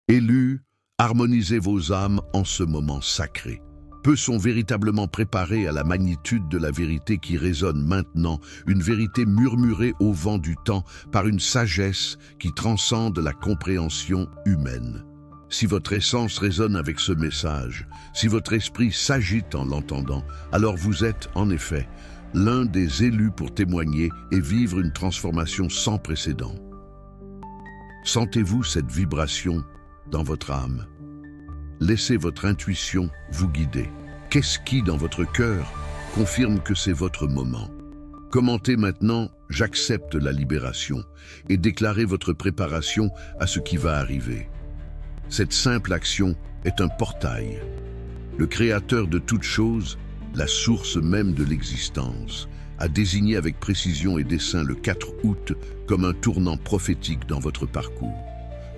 Élus, harmonisez vos âmes en ce moment sacré. Peu sont véritablement préparés à la magnitude de la vérité qui résonne maintenant, une vérité murmurée au vent du temps par une sagesse qui transcende la compréhension humaine. Si votre essence résonne avec ce message, si votre esprit s'agite en l'entendant, alors vous êtes, en effet, l'un des élus pour témoigner et vivre une transformation sans précédent. Sentez-vous cette vibration dans votre âme? Laissez votre intuition vous guider. Qu'est-ce qui, dans votre cœur, confirme que c'est votre moment? Commentez maintenant « J'accepte la libération » et déclarez votre préparation à ce qui va arriver. Cette simple action est un portail. Le Créateur de toutes choses, la source même de l'existence, a désigné avec précision et dessein le 4 août comme un tournant prophétique dans votre parcours.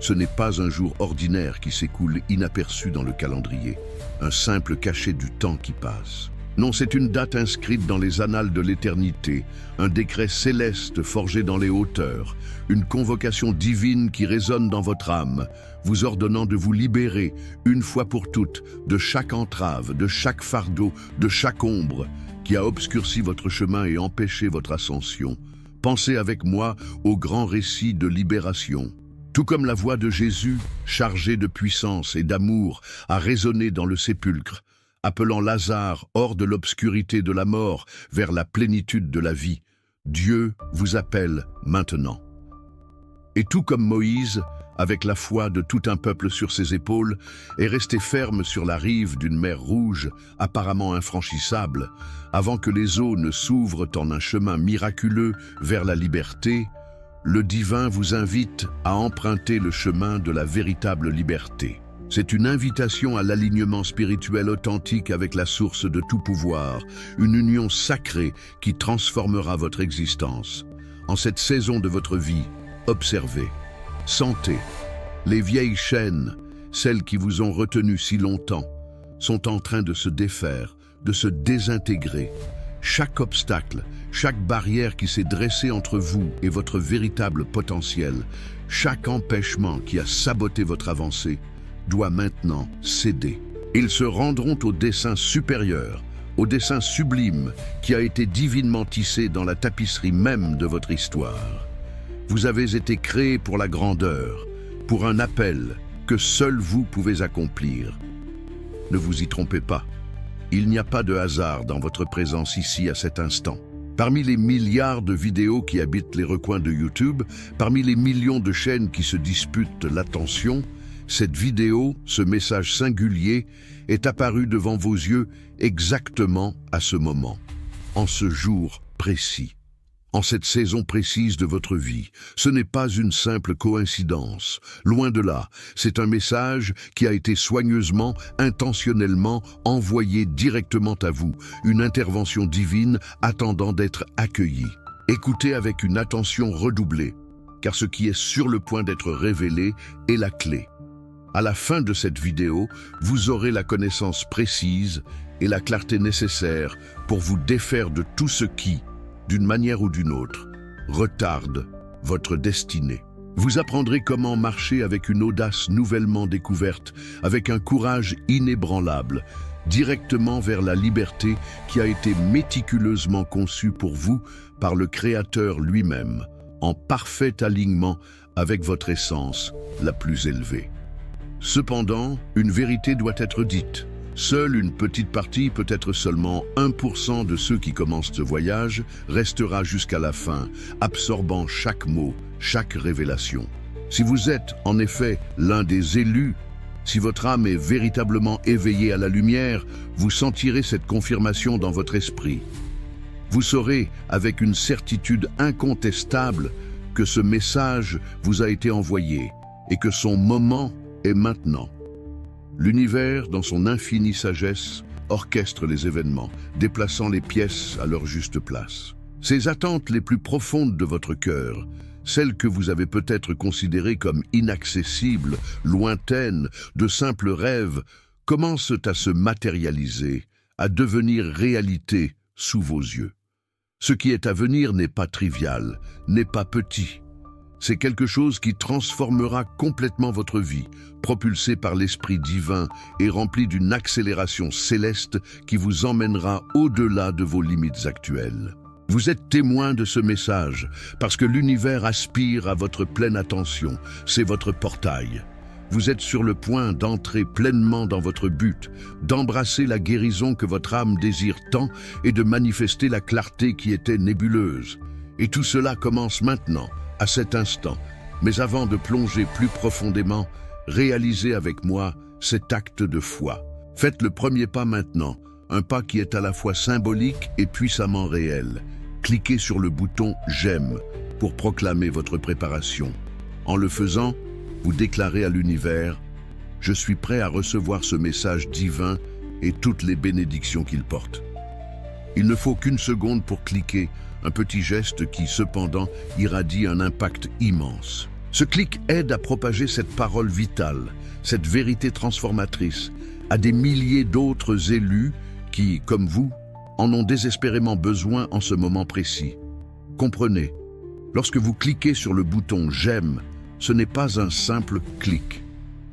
Ce n'est pas un jour ordinaire qui s'écoule inaperçu dans le calendrier, un simple cachet du temps qui passe. Non, c'est une date inscrite dans les annales de l'éternité, un décret céleste forgé dans les hauteurs, une convocation divine qui résonne dans votre âme, vous ordonnant de vous libérer, une fois pour toutes, de chaque entrave, de chaque fardeau, de chaque ombre qui a obscurci votre chemin et empêché votre ascension. Pensez avec moi au grand récit de libération. Tout comme la voix de Jésus, chargée de puissance et d'amour, a résonné dans le sépulcre, appelant Lazare hors de l'obscurité de la mort vers la plénitude de la vie, Dieu vous appelle maintenant. Et tout comme Moïse, avec la foi de tout un peuple sur ses épaules, est resté ferme sur la rive d'une mer rouge, apparemment infranchissable, avant que les eaux ne s'ouvrent en un chemin miraculeux vers la liberté, le divin vous invite à emprunter le chemin de la véritable liberté. C'est une invitation à l'alignement spirituel authentique avec la source de tout pouvoir, une union sacrée qui transformera votre existence. En cette saison de votre vie, observez, sentez. Les vieilles chaînes, celles qui vous ont retenu si longtemps, sont en train de se défaire, de se désintégrer. Chaque obstacle, chaque barrière qui s'est dressée entre vous et votre véritable potentiel, chaque empêchement qui a saboté votre avancée, doit maintenant céder. Ils se rendront au dessein supérieur, au dessein sublime qui a été divinement tissé dans la tapisserie même de votre histoire. Vous avez été créé pour la grandeur, pour un appel que seul vous pouvez accomplir. Ne vous y trompez pas. Il n'y a pas de hasard dans votre présence ici à cet instant. Parmi les milliards de vidéos qui habitent les recoins de YouTube, parmi les millions de chaînes qui se disputent l'attention, cette vidéo, ce message singulier, est apparu devant vos yeux exactement à ce moment, en ce jour précis. En cette saison précise de votre vie, ce n'est pas une simple coïncidence. Loin de là, c'est un message qui a été soigneusement, intentionnellement envoyé directement à vous, une intervention divine attendant d'être accueillie. Écoutez avec une attention redoublée, car ce qui est sur le point d'être révélé est la clé. À la fin de cette vidéo, vous aurez la connaissance précise et la clarté nécessaire pour vous défaire de tout ce qui, d'une manière ou d'une autre, retarde votre destinée. Vous apprendrez comment marcher avec une audace nouvellement découverte, avec un courage inébranlable, directement vers la liberté qui a été méticuleusement conçue pour vous par le Créateur lui-même, en parfait alignement avec votre essence la plus élevée. Cependant, une vérité doit être dite. Seule une petite partie, peut-être seulement 1% de ceux qui commencent ce voyage, restera jusqu'à la fin, absorbant chaque mot, chaque révélation. Si vous êtes, en effet, l'un des élus, si votre âme est véritablement éveillée à la lumière, vous sentirez cette confirmation dans votre esprit. Vous saurez, avec une certitude incontestable, que ce message vous a été envoyé et que son moment est maintenant. L'univers, dans son infinie sagesse, orchestre les événements, déplaçant les pièces à leur juste place. Ces attentes les plus profondes de votre cœur, celles que vous avez peut-être considérées comme inaccessibles, lointaines, de simples rêves, commencent à se matérialiser, à devenir réalité sous vos yeux. Ce qui est à venir n'est pas trivial, n'est pas petit. C'est quelque chose qui transformera complètement votre vie, propulsé par l'Esprit divin et rempli d'une accélération céleste qui vous emmènera au-delà de vos limites actuelles. Vous êtes témoin de ce message parce que l'univers aspire à votre pleine attention. C'est votre portail. Vous êtes sur le point d'entrer pleinement dans votre but, d'embrasser la guérison que votre âme désire tant et de manifester la clarté qui était nébuleuse. Et tout cela commence maintenant, à cet instant. Mais avant de plonger plus profondément, réalisez avec moi cet acte de foi. Faites le premier pas maintenant, un pas qui est à la fois symbolique et puissamment réel. Cliquez sur le bouton « J'aime » pour proclamer votre préparation. En le faisant, vous déclarez à l'univers « Je suis prêt à recevoir ce message divin et toutes les bénédictions qu'il porte. » Il ne faut qu'une seconde pour cliquer, un petit geste qui, cependant, irradie un impact immense. Ce clic aide à propager cette parole vitale, cette vérité transformatrice, à des milliers d'autres élus qui, comme vous, en ont désespérément besoin en ce moment précis. Comprenez, lorsque vous cliquez sur le bouton « J'aime », ce n'est pas un simple clic.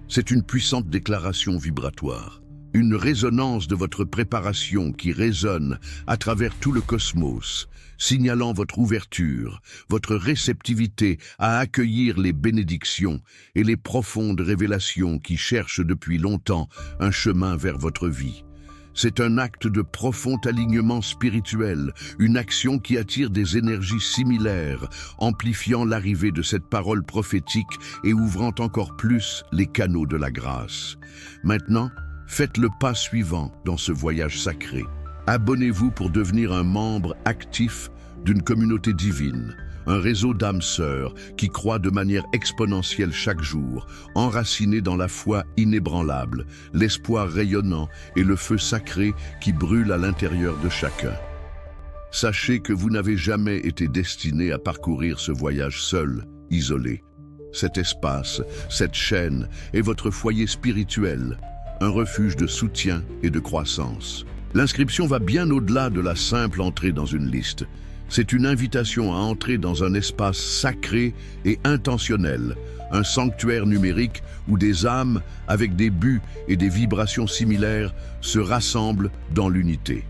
C'est une puissante déclaration vibratoire, une résonance de votre préparation qui résonne à travers tout le cosmos, signalant votre ouverture, votre réceptivité à accueillir les bénédictions et les profondes révélations qui cherchent depuis longtemps un chemin vers votre vie. C'est un acte de profond alignement spirituel, une action qui attire des énergies similaires, amplifiant l'arrivée de cette parole prophétique et ouvrant encore plus les canaux de la grâce. Maintenant, faites le pas suivant dans ce voyage sacré. Abonnez-vous pour devenir un membre actif d'une communauté divine, un réseau d'âmes sœurs qui croît de manière exponentielle chaque jour, enraciné dans la foi inébranlable, l'espoir rayonnant et le feu sacré qui brûle à l'intérieur de chacun. Sachez que vous n'avez jamais été destiné à parcourir ce voyage seul, isolé. Cet espace, cette chaîne est votre foyer spirituel, un refuge de soutien et de croissance. L'inscription va bien au-delà de la simple entrée dans une liste. C'est une invitation à entrer dans un espace sacré et intentionnel, un sanctuaire numérique où des âmes avec des buts et des vibrations similaires se rassemblent dans l'unité.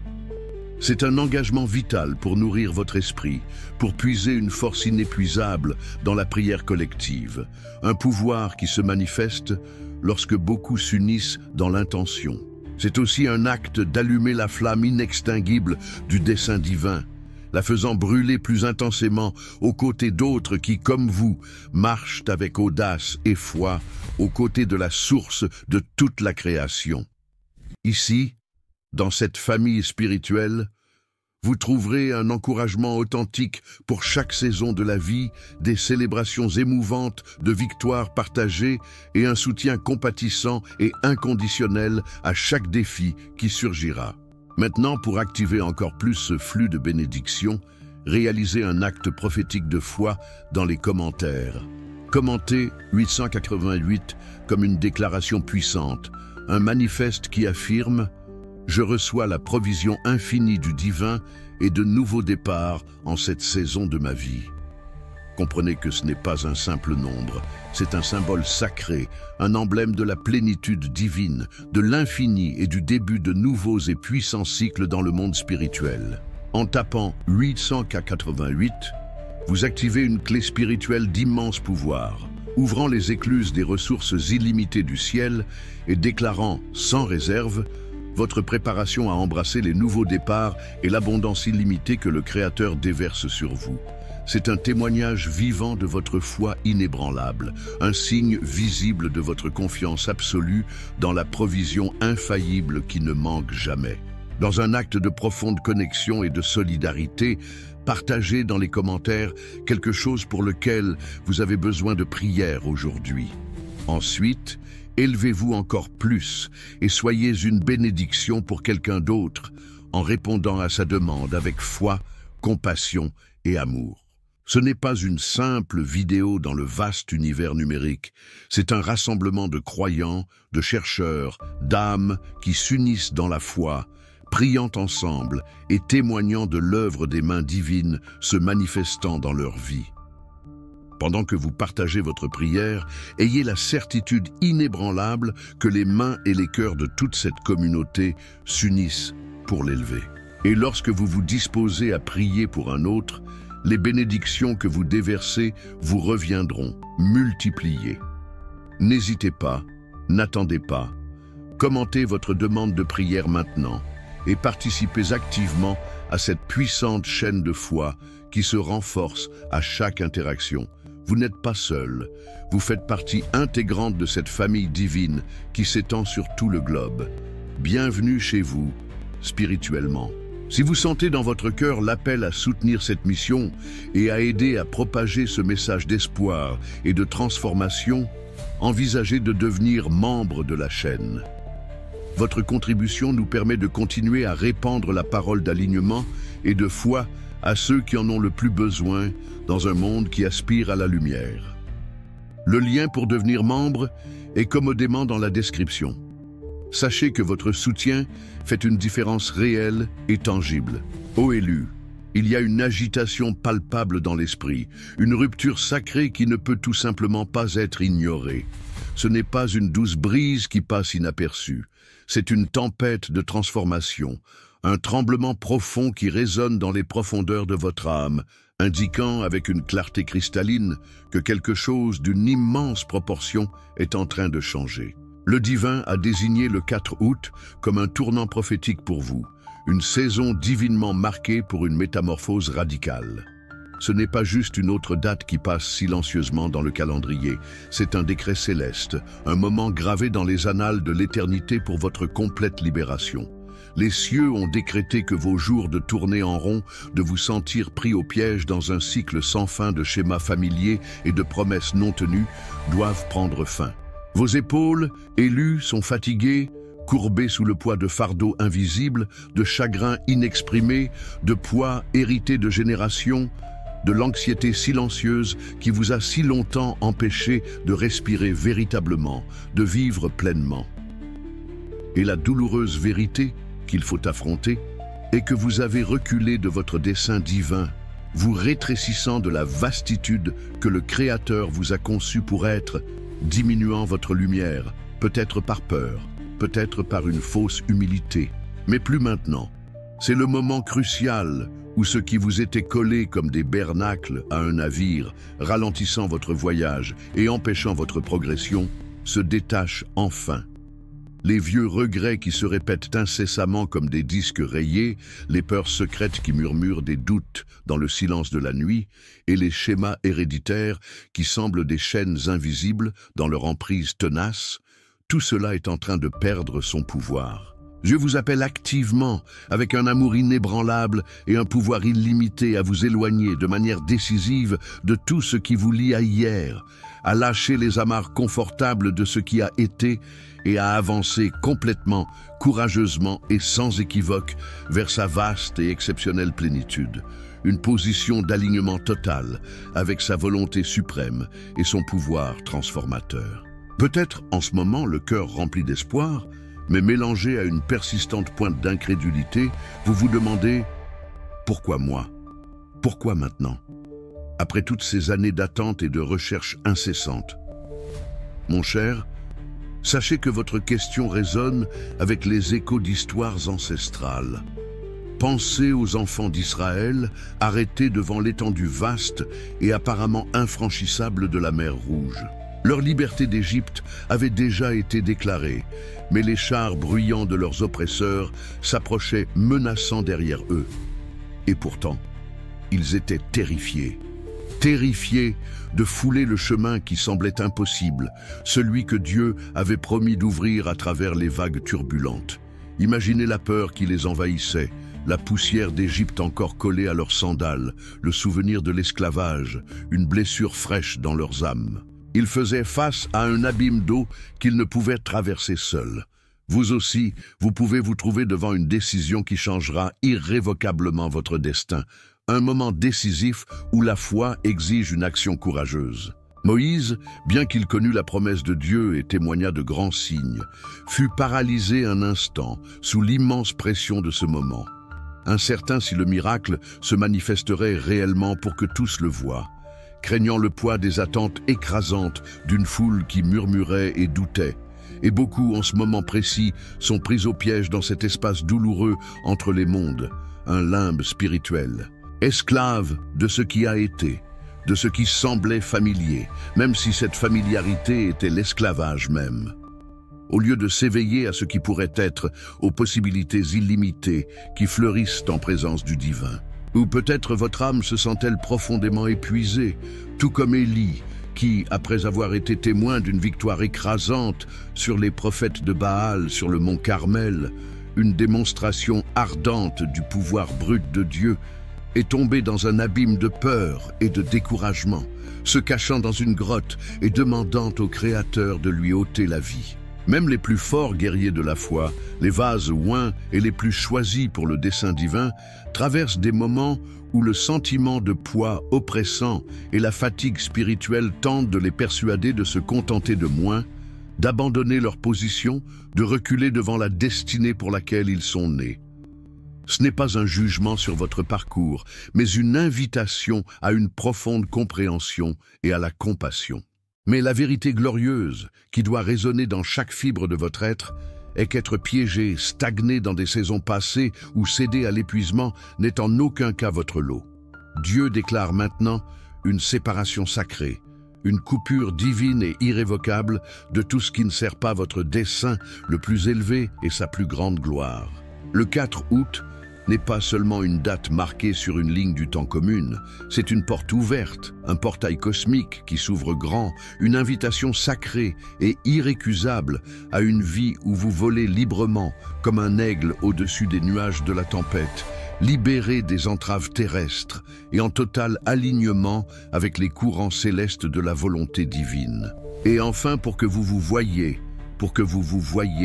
C'est un engagement vital pour nourrir votre esprit, pour puiser une force inépuisable dans la prière collective, un pouvoir qui se manifeste lorsque beaucoup s'unissent dans l'intention. C'est aussi un acte d'allumer la flamme inextinguible du dessein divin, la faisant brûler plus intensément aux côtés d'autres qui, comme vous, marchent avec audace et foi aux côtés de la source de toute la création. Ici, dans cette famille spirituelle, vous trouverez un encouragement authentique pour chaque saison de la vie, des célébrations émouvantes de victoires partagées et un soutien compatissant et inconditionnel à chaque défi qui surgira. Maintenant, pour activer encore plus ce flux de bénédictions, réalisez un acte prophétique de foi dans les commentaires. Commentez 888 comme une déclaration puissante, un manifeste qui affirme « Je reçois la provision infinie du divin et de nouveaux départs en cette saison de ma vie ». Comprenez que ce n'est pas un simple nombre, c'est un symbole sacré, un emblème de la plénitude divine, de l'infini et du début de nouveaux et puissants cycles dans le monde spirituel. En tapant 888, vous activez une clé spirituelle d'immense pouvoir, ouvrant les écluses des ressources illimitées du ciel et déclarant sans réserve votre préparation à embrasser les nouveaux départs et l'abondance illimitée que le Créateur déverse sur vous. C'est un témoignage vivant de votre foi inébranlable, un signe visible de votre confiance absolue dans la provision infaillible qui ne manque jamais. Dans un acte de profonde connexion et de solidarité, partagez dans les commentaires quelque chose pour lequel vous avez besoin de prière aujourd'hui. Ensuite, élevez-vous encore plus et soyez une bénédiction pour quelqu'un d'autre en répondant à sa demande avec foi, compassion et amour. Ce n'est pas une simple vidéo dans le vaste univers numérique, c'est un rassemblement de croyants, de chercheurs, d'âmes qui s'unissent dans la foi, priant ensemble et témoignant de l'œuvre des mains divines se manifestant dans leur vie. Pendant que vous partagez votre prière, ayez la certitude inébranlable que les mains et les cœurs de toute cette communauté s'unissent pour l'élever. Et lorsque vous vous disposez à prier pour un autre, les bénédictions que vous déversez vous reviendront, multipliées. N'hésitez pas, n'attendez pas. Commentez votre demande de prière maintenant et participez activement à cette puissante chaîne de foi qui se renforce à chaque interaction. Vous n'êtes pas seul, vous faites partie intégrante de cette famille divine qui s'étend sur tout le globe. Bienvenue chez vous, spirituellement. Si vous sentez dans votre cœur l'appel à soutenir cette mission et à aider à propager ce message d'espoir et de transformation, envisagez de devenir membre de la chaîne. Votre contribution nous permet de continuer à répandre la parole d'alignement et de foi à ceux qui en ont le plus besoin dans un monde qui aspire à la lumière. Le lien pour devenir membre est commodément dans la description. Sachez que votre soutien fait une différence réelle et tangible. Ô élus, il y a une agitation palpable dans l'esprit, une rupture sacrée qui ne peut tout simplement pas être ignorée. Ce n'est pas une douce brise qui passe inaperçue, c'est une tempête de transformation, un tremblement profond qui résonne dans les profondeurs de votre âme, indiquant avec une clarté cristalline que quelque chose d'une immense proportion est en train de changer. Le divin a désigné le 4 août comme un tournant prophétique pour vous, une saison divinement marquée pour une métamorphose radicale. Ce n'est pas juste une autre date qui passe silencieusement dans le calendrier, c'est un décret céleste, un moment gravé dans les annales de l'éternité pour votre complète libération. Les cieux ont décrété que vos jours de tourner en rond, de vous sentir pris au piège dans un cycle sans fin de schémas familiers et de promesses non tenues, doivent prendre fin. Vos épaules, élus, sont fatiguées, courbées sous le poids de fardeaux invisibles, de chagrins inexprimés, de poids hérités de générations, de l'anxiété silencieuse qui vous a si longtemps empêché de respirer véritablement, de vivre pleinement. Et la douloureuse vérité qu'il faut affronter est que vous avez reculé de votre dessein divin, vous rétrécissant de la vastitude que le Créateur vous a conçue pour être, diminuant votre lumière, peut-être par peur, peut-être par une fausse humilité, mais plus maintenant. C'est le moment crucial où ce qui vous était collé comme des bernacles à un navire, ralentissant votre voyage et empêchant votre progression, se détache enfin. Les vieux regrets qui se répètent incessamment comme des disques rayés, les peurs secrètes qui murmurent des doutes dans le silence de la nuit, et les schémas héréditaires qui semblent des chaînes invisibles dans leur emprise tenace, tout cela est en train de perdre son pouvoir. Dieu vous appelle activement, avec un amour inébranlable et un pouvoir illimité à vous éloigner de manière décisive de tout ce qui vous lie à hier, à lâcher les amarres confortables de ce qui a été et à avancer complètement, courageusement et sans équivoque vers sa vaste et exceptionnelle plénitude. Une position d'alignement total avec sa volonté suprême et son pouvoir transformateur. Peut-être en ce moment le cœur rempli d'espoir, mais mélangé à une persistante pointe d'incrédulité, vous vous demandez « Pourquoi moi? Pourquoi maintenant ?» Après toutes ces années d'attente et de recherche incessante. Mon cher, sachez que votre question résonne avec les échos d'histoires ancestrales. Pensez aux enfants d'Israël arrêtés devant l'étendue vaste et apparemment infranchissable de la mer Rouge. Leur liberté d'Égypte avait déjà été déclarée, mais les chars bruyants de leurs oppresseurs s'approchaient menaçants derrière eux. Et pourtant, ils étaient terrifiés. Terrifiés de fouler le chemin qui semblait impossible, celui que Dieu avait promis d'ouvrir à travers les vagues turbulentes. Imaginez la peur qui les envahissait, la poussière d'Égypte encore collée à leurs sandales, le souvenir de l'esclavage, une blessure fraîche dans leurs âmes. Ils faisaient face à un abîme d'eau qu'ils ne pouvaient traverser seuls. Vous aussi, vous pouvez vous trouver devant une décision qui changera irrévocablement votre destin. Un moment décisif où la foi exige une action courageuse. Moïse, bien qu'il connût la promesse de Dieu et témoignât de grands signes, fut paralysé un instant sous l'immense pression de ce moment. Incertain si le miracle se manifesterait réellement pour que tous le voient. craignant le poids des attentes écrasantes d'une foule qui murmurait et doutait. Et beaucoup, en ce moment précis, sont pris au piège dans cet espace douloureux entre les mondes, un limbe spirituel. Esclaves de ce qui a été, de ce qui semblait familier, même si cette familiarité était l'esclavage même. Au lieu de s'éveiller à ce qui pourrait être, aux possibilités illimitées qui fleurissent en présence du divin. Ou peut-être votre âme se sent-elle profondément épuisée, tout comme Élie, qui, après avoir été témoin d'une victoire écrasante sur les prophètes de Baal sur le mont Carmel, une démonstration ardente du pouvoir brut de Dieu, est tombé dans un abîme de peur et de découragement, se cachant dans une grotte et demandant au Créateur de lui ôter la vie. Même les plus forts guerriers de la foi, les vases oints et les plus choisis pour le dessein divin, traversent des moments où le sentiment de poids oppressant et la fatigue spirituelle tentent de les persuader de se contenter de moins, d'abandonner leur position, de reculer devant la destinée pour laquelle ils sont nés. Ce n'est pas un jugement sur votre parcours, mais une invitation à une profonde compréhension et à la compassion. Mais la vérité glorieuse, qui doit résonner dans chaque fibre de votre être, est qu'être piégé, stagné dans des saisons passées ou cédé à l'épuisement n'est en aucun cas votre lot. Dieu déclare maintenant une séparation sacrée, une coupure divine et irrévocable de tout ce qui ne sert pas votre dessein le plus élevé et sa plus grande gloire. Le 4 août n'est pas seulement une date marquée sur une ligne du temps commune, c'est une porte ouverte, un portail cosmique qui s'ouvre grand, une invitation sacrée et irrécusable à une vie où vous volez librement comme un aigle au-dessus des nuages de la tempête, libéré des entraves terrestres et en total alignement avec les courants célestes de la volonté divine. Et enfin, pour que vous vous voyiez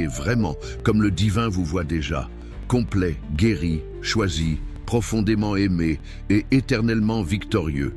vraiment comme le divin vous voit déjà, complet, guéri, choisi, profondément aimé et éternellement victorieux.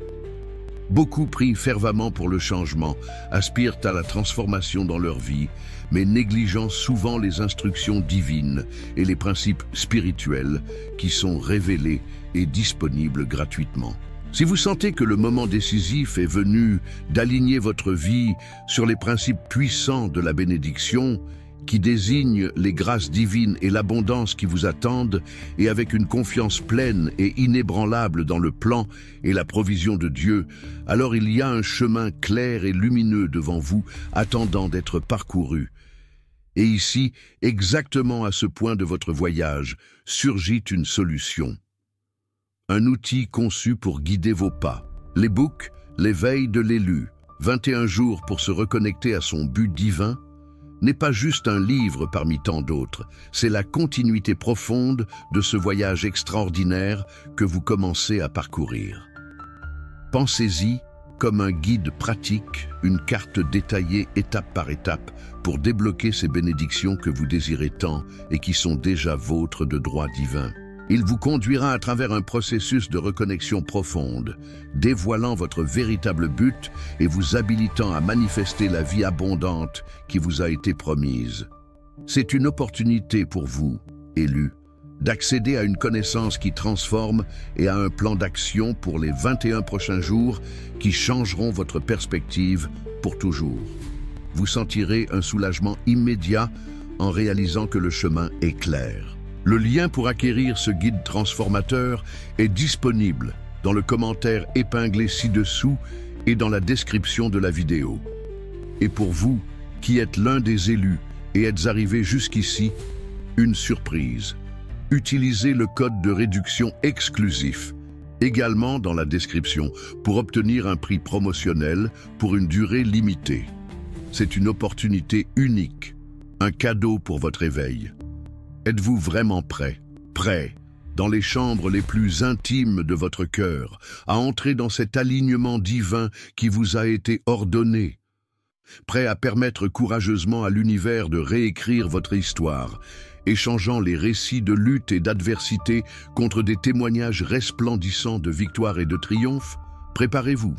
Beaucoup prient fervemment pour le changement, aspirent à la transformation dans leur vie, mais négligeant souvent les instructions divines et les principes spirituels qui sont révélés et disponibles gratuitement. Si vous sentez que le moment décisif est venu d'aligner votre vie sur les principes puissants de la bénédiction, qui désigne les grâces divines et l'abondance qui vous attendent, et avec une confiance pleine et inébranlable dans le plan et la provision de Dieu, alors il y a un chemin clair et lumineux devant vous, attendant d'être parcouru. Et ici, exactement à ce point de votre voyage, surgit une solution. Un outil conçu pour guider vos pas. Les books, l'éveil de l'élu, 21 jours pour se reconnecter à son but divin, n'est pas juste un livre parmi tant d'autres, c'est la continuité profonde de ce voyage extraordinaire que vous commencez à parcourir. Pensez-y comme un guide pratique, une carte détaillée étape par étape pour débloquer ces bénédictions que vous désirez tant et qui sont déjà vôtres de droit divin. Il vous conduira à travers un processus de reconnexion profonde, dévoilant votre véritable but et vous habilitant à manifester la vie abondante qui vous a été promise. C'est une opportunité pour vous, élus, d'accéder à une connaissance qui transforme et à un plan d'action pour les 21 prochains jours qui changeront votre perspective pour toujours. Vous sentirez un soulagement immédiat en réalisant que le chemin est clair. Le lien pour acquérir ce guide transformateur est disponible dans le commentaire épinglé ci-dessous et dans la description de la vidéo. Et pour vous, qui êtes l'un des élus et êtes arrivé jusqu'ici, une surprise. Utilisez le code de réduction exclusif, également dans la description, pour obtenir un prix promotionnel pour une durée limitée. C'est une opportunité unique, un cadeau pour votre éveil. Êtes-vous vraiment prêt, dans les chambres les plus intimes de votre cœur, à entrer dans cet alignement divin qui vous a été ordonné? Prêt à permettre courageusement à l'univers de réécrire votre histoire, échangeant les récits de lutte et d'adversité contre des témoignages resplendissants de victoire et de triomphe? Préparez-vous,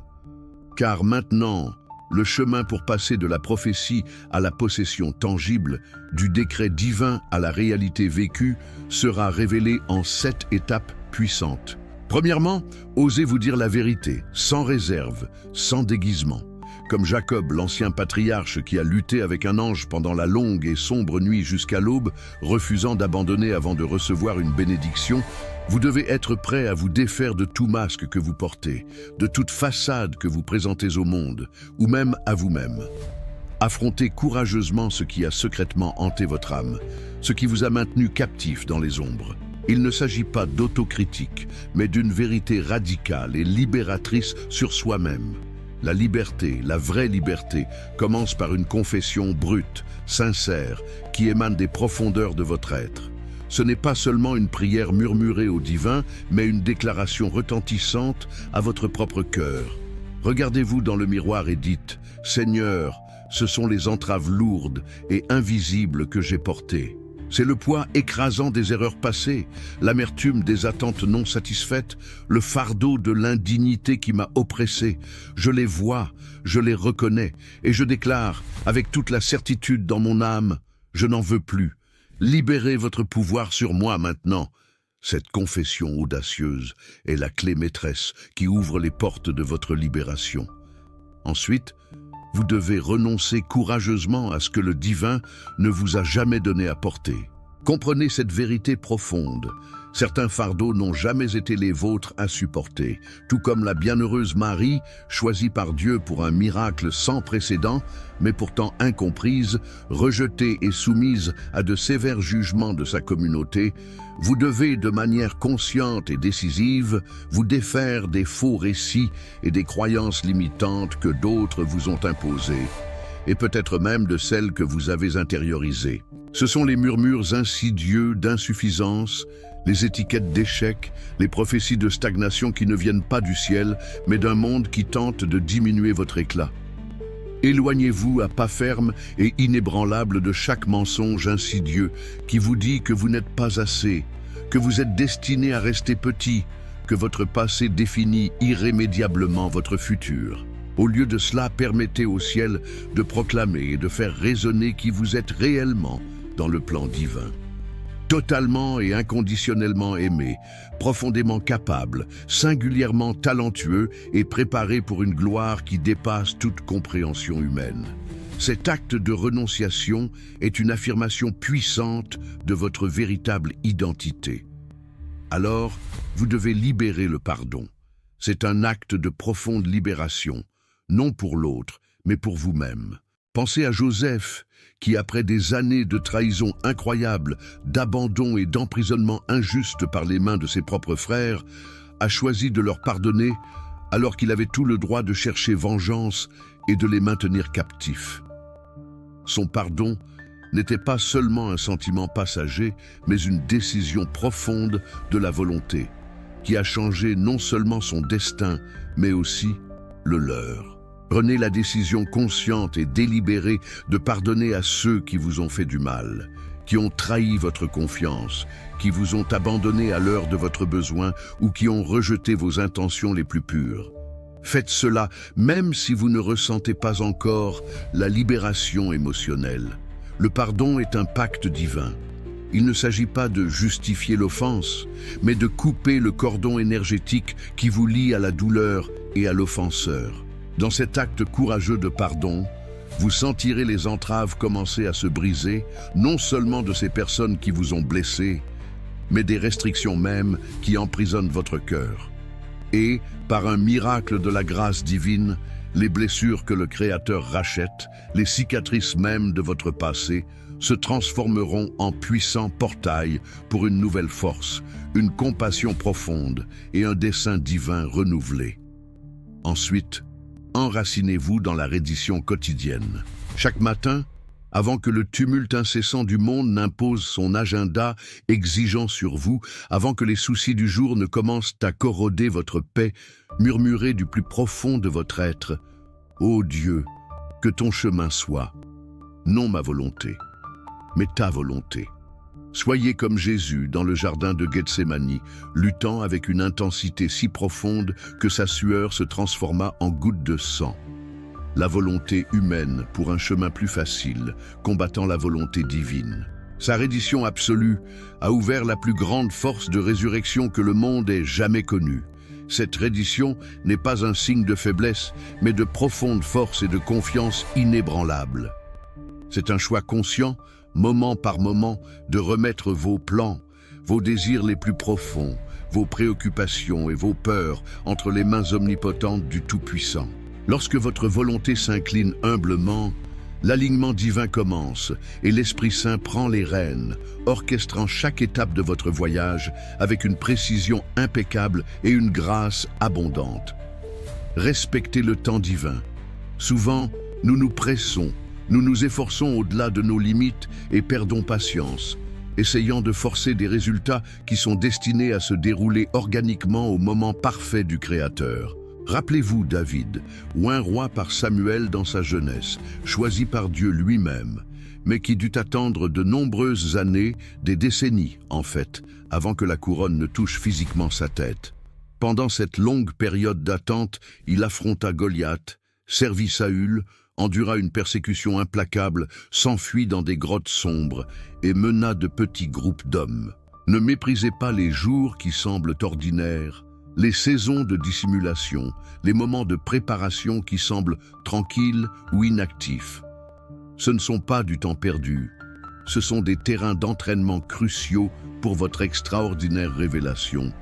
car maintenant, le chemin pour passer de la prophétie à la possession tangible, du décret divin à la réalité vécue, sera révélé en 7 étapes puissantes. Premièrement, osez vous dire la vérité, sans réserve, sans déguisement. Comme Jacob, l'ancien patriarche qui a lutté avec un ange pendant la longue et sombre nuit jusqu'à l'aube, refusant d'abandonner avant de recevoir une bénédiction, vous devez être prêt à vous défaire de tout masque que vous portez, de toute façade que vous présentez au monde, ou même à vous-même. Affrontez courageusement ce qui a secrètement hanté votre âme, ce qui vous a maintenu captif dans les ombres. Il ne s'agit pas d'autocritique, mais d'une vérité radicale et libératrice sur soi-même. La liberté, la vraie liberté, commence par une confession brute, sincère, qui émane des profondeurs de votre être. Ce n'est pas seulement une prière murmurée au divin, mais une déclaration retentissante à votre propre cœur. Regardez-vous dans le miroir et dites « Seigneur, ce sont les entraves lourdes et invisibles que j'ai portées. C'est le poids écrasant des erreurs passées, l'amertume des attentes non satisfaites, le fardeau de l'indignité qui m'a oppressé. Je les vois, je les reconnais, et je déclare, avec toute la certitude dans mon âme, je n'en veux plus. Libérez votre pouvoir sur moi maintenant. » Cette confession audacieuse est la clé maîtresse qui ouvre les portes de votre libération. Ensuite, vous devez renoncer courageusement à ce que le divin ne vous a jamais donné à porter. Comprenez cette vérité profonde. Certains fardeaux n'ont jamais été les vôtres à supporter, tout comme la bienheureuse Marie, choisie par Dieu pour un miracle sans précédent, mais pourtant incomprise, rejetée et soumise à de sévères jugements de sa communauté. Vous devez, de manière consciente et décisive, vous défaire des faux récits et des croyances limitantes que d'autres vous ont imposées, et peut-être même de celles que vous avez intériorisées. Ce sont les murmures insidieux d'insuffisance, les étiquettes d'échec, les prophéties de stagnation qui ne viennent pas du ciel, mais d'un monde qui tente de diminuer votre éclat. Éloignez-vous à pas ferme et inébranlable de chaque mensonge insidieux qui vous dit que vous n'êtes pas assez, que vous êtes destiné à rester petit, que votre passé définit irrémédiablement votre futur. Au lieu de cela, permettez au ciel de proclamer et de faire résonner qui vous êtes réellement dans le plan divin. Totalement et inconditionnellement aimé, profondément capable, singulièrement talentueux et préparé pour une gloire qui dépasse toute compréhension humaine. Cet acte de renonciation est une affirmation puissante de votre véritable identité. Alors, vous devez libérer le pardon. C'est un acte de profonde libération, non pour l'autre, mais pour vous-même. Pensez à Joseph, qui, après des années de trahison incroyable, d'abandon et d'emprisonnement injuste par les mains de ses propres frères, a choisi de leur pardonner alors qu'il avait tout le droit de chercher vengeance et de les maintenir captifs. Son pardon n'était pas seulement un sentiment passager, mais une décision profonde de la volonté, qui a changé non seulement son destin, mais aussi le leur. Prenez la décision consciente et délibérée de pardonner à ceux qui vous ont fait du mal, qui ont trahi votre confiance, qui vous ont abandonné à l'heure de votre besoin ou qui ont rejeté vos intentions les plus pures. Faites cela même si vous ne ressentez pas encore la libération émotionnelle. Le pardon est un pacte divin. Il ne s'agit pas de justifier l'offense, mais de couper le cordon énergétique qui vous lie à la douleur et à l'offenseur. Dans cet acte courageux de pardon, vous sentirez les entraves commencer à se briser, non seulement de ces personnes qui vous ont blessé, mais des restrictions même qui emprisonnent votre cœur. Et, par un miracle de la grâce divine, les blessures que le Créateur rachète, les cicatrices même de votre passé, se transformeront en puissants portails pour une nouvelle force, une compassion profonde et un dessein divin renouvelé. Ensuite, enracinez-vous dans la reddition quotidienne. Chaque matin, avant que le tumulte incessant du monde n'impose son agenda exigeant sur vous, avant que les soucis du jour ne commencent à corroder votre paix, murmurez du plus profond de votre être « Ô Dieu, que ton chemin soit, non ma volonté, mais ta volonté. » Soyez comme Jésus dans le jardin de Gethsémani, luttant avec une intensité si profonde que sa sueur se transforma en gouttes de sang. La volonté humaine pour un chemin plus facile, combattant la volonté divine. Sa reddition absolue a ouvert la plus grande force de résurrection que le monde ait jamais connue. Cette reddition n'est pas un signe de faiblesse, mais de profonde force et de confiance inébranlable. C'est un choix conscient, moment par moment, de remettre vos plans, vos désirs les plus profonds, vos préoccupations et vos peurs entre les mains omnipotentes du Tout-Puissant. Lorsque votre volonté s'incline humblement, l'alignement divin commence et l'Esprit Saint prend les rênes, orchestrant chaque étape de votre voyage avec une précision impeccable et une grâce abondante. Respectez le temps divin. Souvent, nous nous pressons, nous nous efforçons au-delà de nos limites et perdons patience, essayant de forcer des résultats qui sont destinés à se dérouler organiquement au moment parfait du Créateur. Rappelez-vous David, oint roi par Samuel dans sa jeunesse, choisi par Dieu lui-même, mais qui dut attendre de nombreuses années, des décennies en fait, avant que la couronne ne touche physiquement sa tête. Pendant cette longue période d'attente, il affronta Goliath, servit Saül, endura une persécution implacable, s'enfuit dans des grottes sombres et mena de petits groupes d'hommes. Ne méprisez pas les jours qui semblent ordinaires, les saisons de dissimulation, les moments de préparation qui semblent tranquilles ou inactifs. Ce ne sont pas du temps perdu, ce sont des terrains d'entraînement cruciaux pour votre extraordinaire révélation,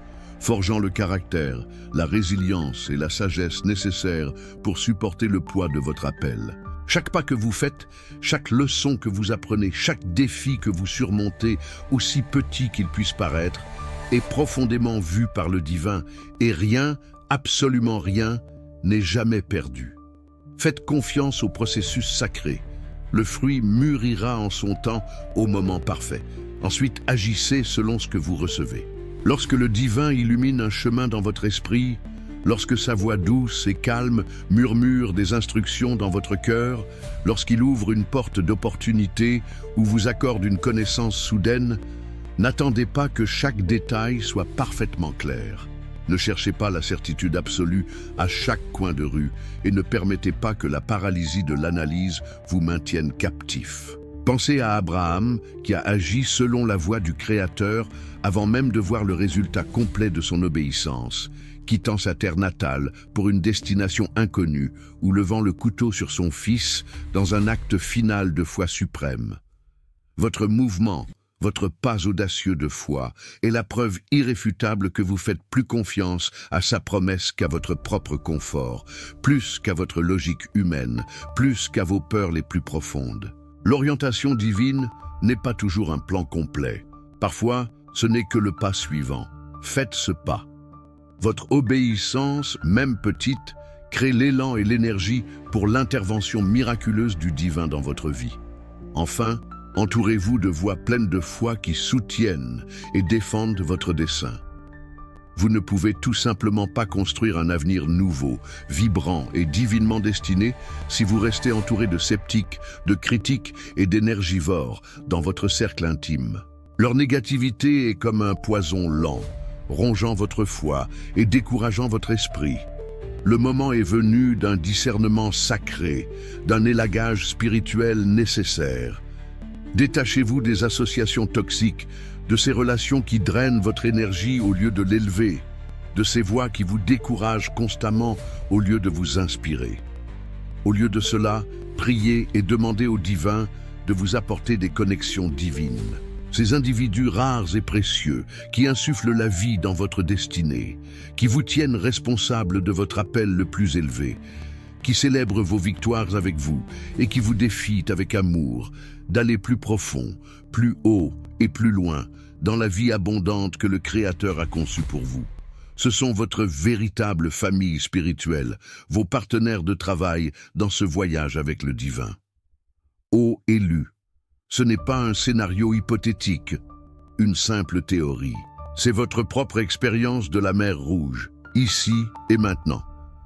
forgeant le caractère, la résilience et la sagesse nécessaires pour supporter le poids de votre appel. Chaque pas que vous faites, chaque leçon que vous apprenez, chaque défi que vous surmontez, aussi petit qu'il puisse paraître, est profondément vu par le divin et rien, absolument rien, n'est jamais perdu. Faites confiance au processus sacré. Le fruit mûrira en son temps au moment parfait. Ensuite, agissez selon ce que vous recevez. Lorsque le divin illumine un chemin dans votre esprit, lorsque sa voix douce et calme murmure des instructions dans votre cœur, lorsqu'il ouvre une porte d'opportunité ou vous accorde une connaissance soudaine, n'attendez pas que chaque détail soit parfaitement clair. Ne cherchez pas la certitude absolue à chaque coin de rue et ne permettez pas que la paralysie de l'analyse vous maintienne captif. Pensez à Abraham qui a agi selon la voie du Créateur avant même de voir le résultat complet de son obéissance, quittant sa terre natale pour une destination inconnue ou levant le couteau sur son fils dans un acte final de foi suprême. Votre mouvement, votre pas audacieux de foi est la preuve irréfutable que vous faites plus confiance à sa promesse qu'à votre propre confort, plus qu'à votre logique humaine, plus qu'à vos peurs les plus profondes. L'orientation divine n'est pas toujours un plan complet. Parfois, ce n'est que le pas suivant. Faites ce pas. Votre obéissance, même petite, crée l'élan et l'énergie pour l'intervention miraculeuse du divin dans votre vie. Enfin, entourez-vous de voix pleines de foi qui soutiennent et défendent votre dessein. Vous ne pouvez tout simplement pas construire un avenir nouveau, vibrant et divinement destiné si vous restez entouré de sceptiques, de critiques et d'énergivores dans votre cercle intime. Leur négativité est comme un poison lent, rongeant votre foi et décourageant votre esprit. Le moment est venu d'un discernement sacré, d'un élagage spirituel nécessaire. Détachez-vous des associations toxiques, de ces relations qui drainent votre énergie au lieu de l'élever, de ces voix qui vous découragent constamment au lieu de vous inspirer. Au lieu de cela, priez et demandez au divin de vous apporter des connexions divines. Ces individus rares et précieux qui insufflent la vie dans votre destinée, qui vous tiennent responsable de votre appel le plus élevé, qui célèbrent vos victoires avec vous et qui vous défient avec amour d'aller plus profond, plus haut et plus loin dans la vie abondante que le Créateur a conçue pour vous. Ce sont votre véritable famille spirituelle, vos partenaires de travail dans ce voyage avec le divin. Ô élus, ce n'est pas un scénario hypothétique, une simple théorie. C'est votre propre expérience de la mer Rouge, ici et maintenant.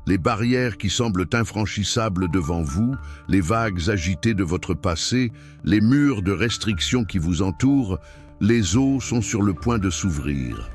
Les barrières qui semblent infranchissables devant vous, les vagues agitées de votre passé, les murs de restriction qui vous entourent, les eaux sont sur le point de s'ouvrir.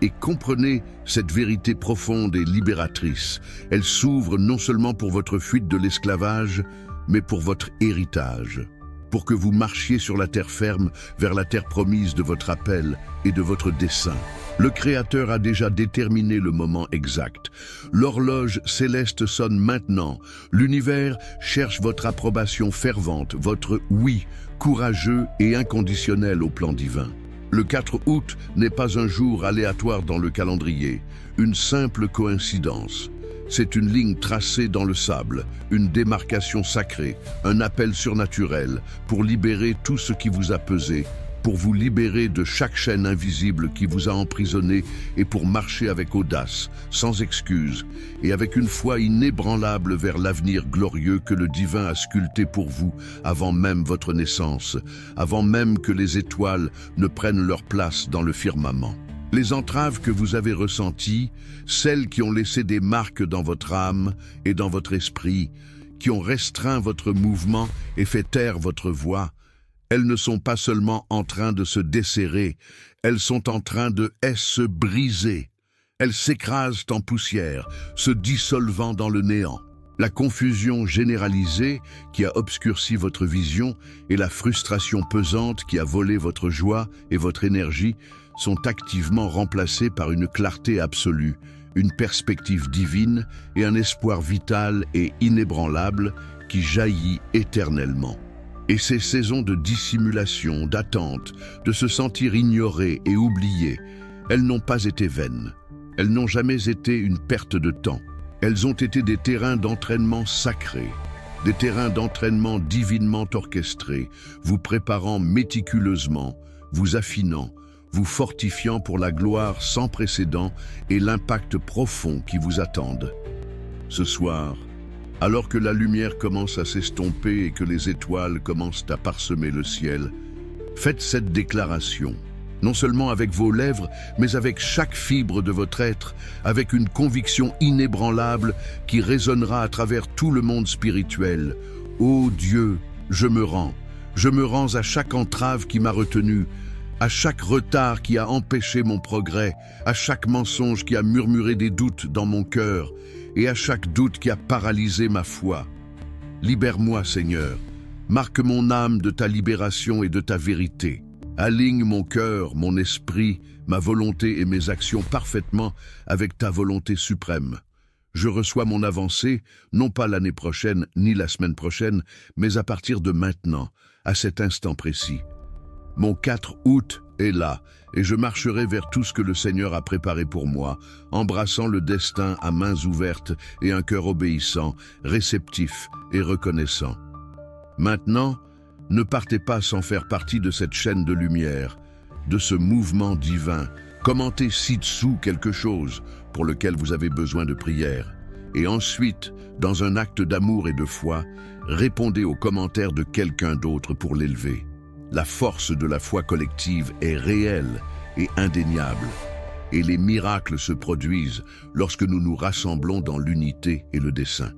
Et comprenez cette vérité profonde et libératrice. Elle s'ouvre non seulement pour votre fuite de l'esclavage, mais pour votre héritage, pour que vous marchiez sur la terre ferme vers la terre promise de votre appel et de votre dessein. Le Créateur a déjà déterminé le moment exact. L'horloge céleste sonne maintenant. L'univers cherche votre approbation fervente, votre oui, courageux et inconditionnel au plan divin. Le 4 août n'est pas un jour aléatoire dans le calendrier, une simple coïncidence. C'est une ligne tracée dans le sable, une démarcation sacrée, un appel surnaturel pour libérer tout ce qui vous a pesé, pour vous libérer de chaque chaîne invisible qui vous a emprisonné et pour marcher avec audace, sans excuse et avec une foi inébranlable vers l'avenir glorieux que le divin a sculpté pour vous avant même votre naissance, avant même que les étoiles ne prennent leur place dans le firmament. Les entraves que vous avez ressenties, celles qui ont laissé des marques dans votre âme et dans votre esprit, qui ont restreint votre mouvement et fait taire votre voix, elles ne sont pas seulement en train de se desserrer, elles sont en train de se briser. Elles s'écrasent en poussière, se dissolvant dans le néant. La confusion généralisée qui a obscurci votre vision et la frustration pesante qui a volé votre joie et votre énergie sont activement remplacées par une clarté absolue, une perspective divine et un espoir vital et inébranlable qui jaillit éternellement. Et ces saisons de dissimulation, d'attente, de se sentir ignoré et oublié, elles n'ont pas été vaines. Elles n'ont jamais été une perte de temps. Elles ont été des terrains d'entraînement sacrés, des terrains d'entraînement divinement orchestrés, vous préparant méticuleusement, vous affinant, vous fortifiant pour la gloire sans précédent et l'impact profond qui vous attendent. Ce soir, alors que la lumière commence à s'estomper et que les étoiles commencent à parsemer le ciel, faites cette déclaration, non seulement avec vos lèvres, mais avec chaque fibre de votre être, avec une conviction inébranlable qui résonnera à travers tout le monde spirituel. Ô Dieu, je me rends à chaque entrave qui m'a retenu, à chaque retard qui a empêché mon progrès, à chaque mensonge qui a murmuré des doutes dans mon cœur, et à chaque doute qui a paralysé ma foi. Libère-moi, Seigneur. Marque mon âme de ta libération et de ta vérité. Aligne mon cœur, mon esprit, ma volonté et mes actions parfaitement avec ta volonté suprême. Je reçois mon avancée, non pas l'année prochaine ni la semaine prochaine, mais à partir de maintenant, à cet instant précis. Mon 4 août est là, et je marcherai vers tout ce que le Seigneur a préparé pour moi, embrassant le destin à mains ouvertes et un cœur obéissant, réceptif et reconnaissant. Maintenant, ne partez pas sans faire partie de cette chaîne de lumière, de ce mouvement divin. Commentez ci-dessous quelque chose pour lequel vous avez besoin de prière. Et ensuite, dans un acte d'amour et de foi, répondez aux commentaires de quelqu'un d'autre pour l'élever. La force de la foi collective est réelle et indéniable, et les miracles se produisent lorsque nous nous rassemblons dans l'unité et le dessein.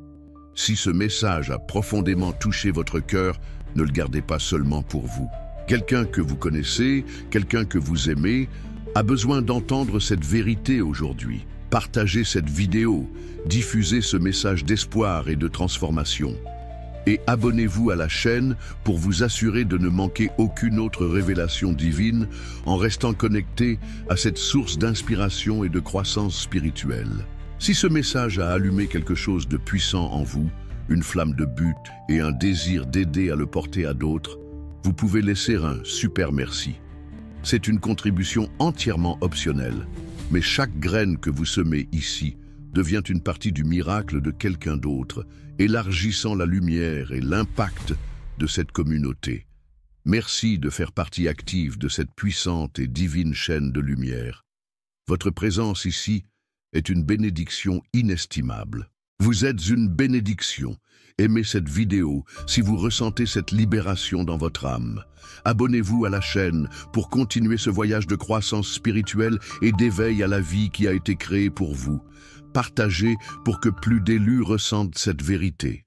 Si ce message a profondément touché votre cœur, ne le gardez pas seulement pour vous. Quelqu'un que vous connaissez, quelqu'un que vous aimez, a besoin d'entendre cette vérité aujourd'hui. Partagez cette vidéo, diffusez ce message d'espoir et de transformation. Et abonnez-vous à la chaîne pour vous assurer de ne manquer aucune autre révélation divine en restant connecté à cette source d'inspiration et de croissance spirituelle. Si ce message a allumé quelque chose de puissant en vous, une flamme de but et un désir d'aider à le porter à d'autres, vous pouvez laisser un super merci. C'est une contribution entièrement optionnelle, mais chaque graine que vous semez ici devient une partie du miracle de quelqu'un d'autre, élargissant la lumière et l'impact de cette communauté. Merci de faire partie active de cette puissante et divine chaîne de lumière. Votre présence ici est une bénédiction inestimable. Vous êtes une bénédiction. Aimez cette vidéo si vous ressentez cette libération dans votre âme. Abonnez-vous à la chaîne pour continuer ce voyage de croissance spirituelle et d'éveil à la vie qui a été créée pour vous. Partagez pour que plus d'élus ressentent cette vérité.